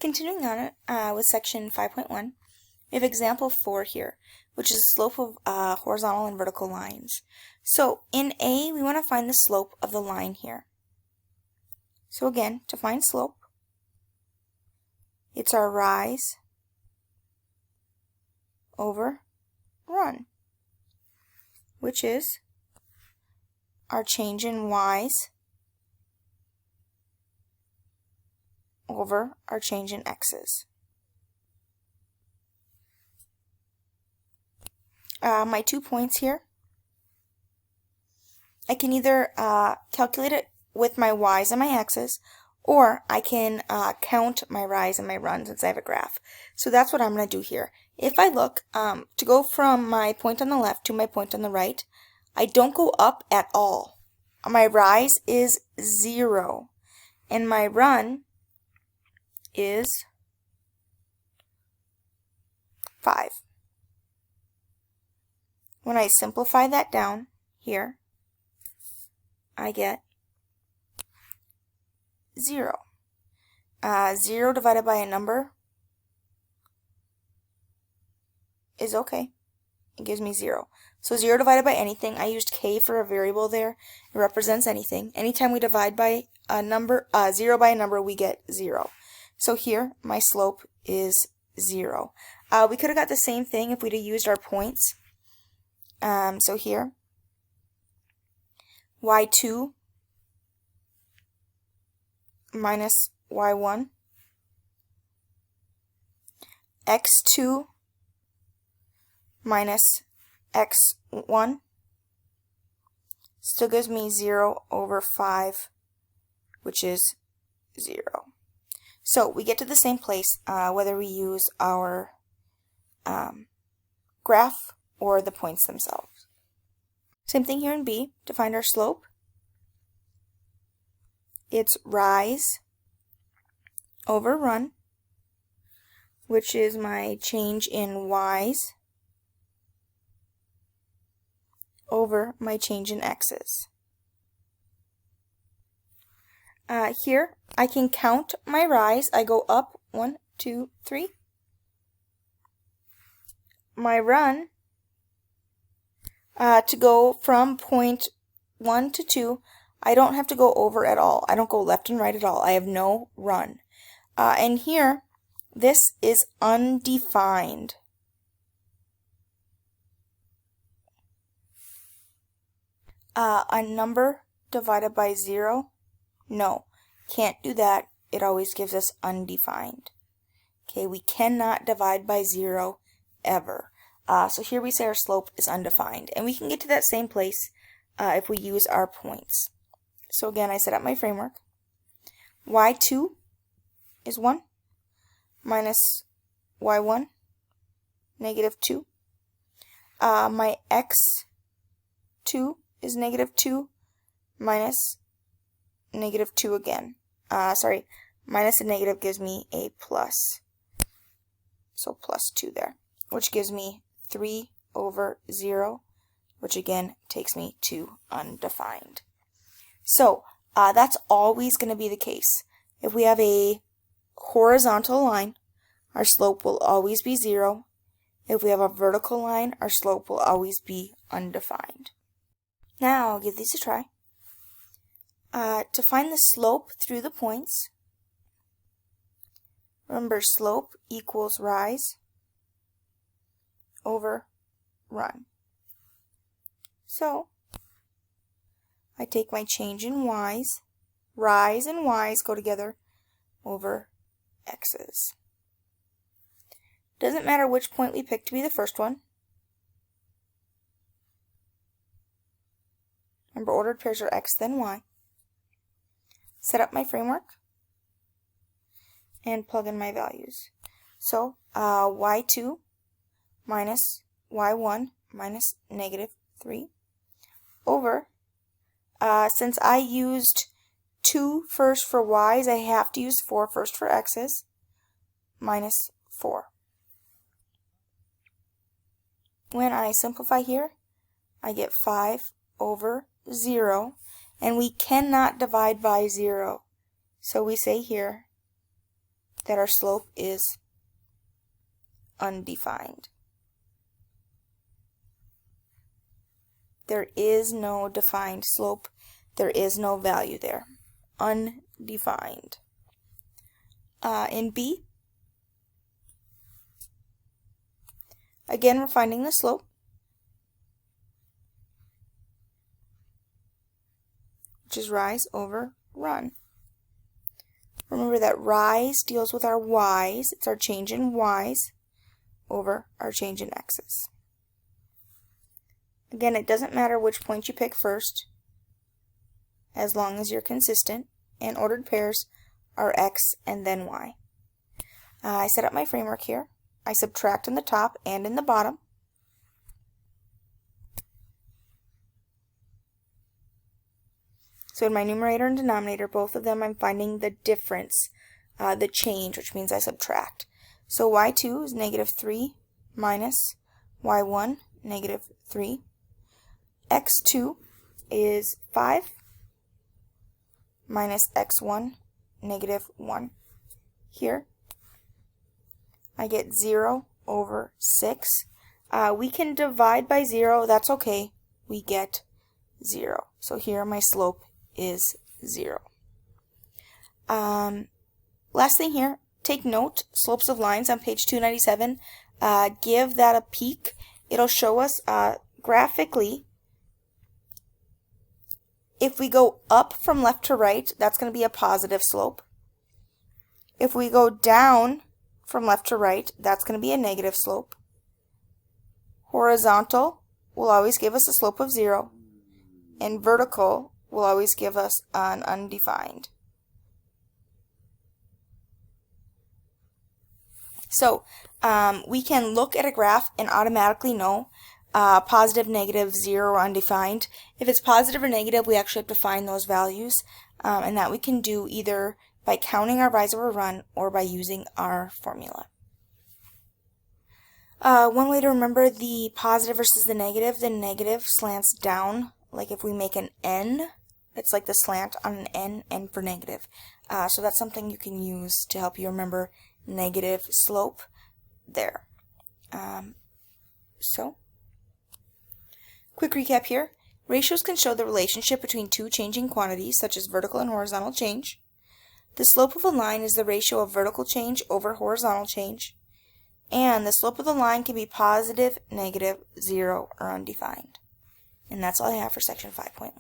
Continuing on with section 5.1, we have example 4 here, which is the slope of horizontal and vertical lines. So in A, we want to find the slope of the line here. So again, to find slope, it's our rise over run, which is our change in y's over our change in x's. My 2 points here, I can either calculate it with my y's and my x's, or I can count my rise and my run since I have a graph. So that's what I'm going to do here. If I look, to go from my point on the left to my point on the right, I don't go up at all. My rise is 0, and my run is 5. When I simplify that down here, I get 0. 0 divided by a number is okay. It gives me 0. So 0 divided by anything, I used k for a variable there. It represents anything. Anytime we divide by a number, 0 by a number, we get 0. So here, my slope is 0. We could have got the same thing if we'd have used our points. So here, y2 minus y1, x2 minus x1 still gives me 0 over 5, which is 0. So we get to the same place whether we use our graph or the points themselves. Same thing here in B. To find our slope, it's rise over run, which is my change in y's over my change in x's. Here, I can count my rise. I go up 1, 2, 3. My run, to go from point 1 to 2, I don't have to go over at all. I don't go left and right at all. I have no run. And here, this is undefined. A number divided by 0? No, can't do that. It always gives us undefined. Okay, we cannot divide by 0 ever. So here we say our slope is undefined. And we can get to that same place if we use our points. So again, I set up my framework. y2 is 1 minus y1, negative 2. My x2 is negative 2 minus negative 2 again. Minus a negative gives me a plus. So plus 2 there, which gives me 3 over 0, which again takes me to undefined. So that's always going to be the case. If we have a horizontal line, our slope will always be 0. If we have a vertical line, our slope will always be undefined. Now I'll give these a try. To find the slope through the points, remember slope equals rise over run. So I take my change in y's, rise and y's go together, over x's. Doesn't matter which point we pick to be the first one. Remember, ordered pairs are x then y. Set up my framework and plug in my values. So y2 minus y1 minus negative 3 over, since I used 2 first for y's, I have to use 4 first for x's, minus 4. When I simplify here, I get 5 over 0, and we cannot divide by 0. So we say here that our slope is undefined. There is no defined slope. There is no value there. Undefined. In B, again, we're finding the slope. Which is rise over run. Remember that rise deals with our y's. It's our change in y's over our change in x's. Again, it doesn't matter which point you pick first, as long as you're consistent, and ordered pairs are x and then y. I set up my framework here. I subtract in the top and in the bottom. So in my numerator and denominator, both of them, I'm finding the difference, the change, which means I subtract. So y2 is negative 3 minus y1, negative 3. x2 is 5 minus x1, negative 1. Here, I get 0 over 6. We can divide by 0. That's okay. We get 0. So here my slope is 0. Last thing here, take note, slopes of lines on page 297. Give that a peek. It'll show us graphically, if we go up from left to right, that's going to be a positive slope. If we go down from left to right, that's going to be a negative slope. Horizontal will always give us a slope of 0, and vertical will always give us an undefined. So we can look at a graph and automatically know positive, negative, 0, or undefined. If it's positive or negative, we actually have to find those values, and that we can do either by counting our rise over run or by using our formula. One way to remember the positive versus the negative slants down. Like if we make an N, it's like the slant on an N for negative. So that's something you can use to help you remember negative slope there. Quick recap here. Ratios can show the relationship between two changing quantities, such as vertical and horizontal change. The slope of a line is the ratio of vertical change over horizontal change. And the slope of the line can be positive, negative, 0, or undefined. And that's all I have for section 5.1.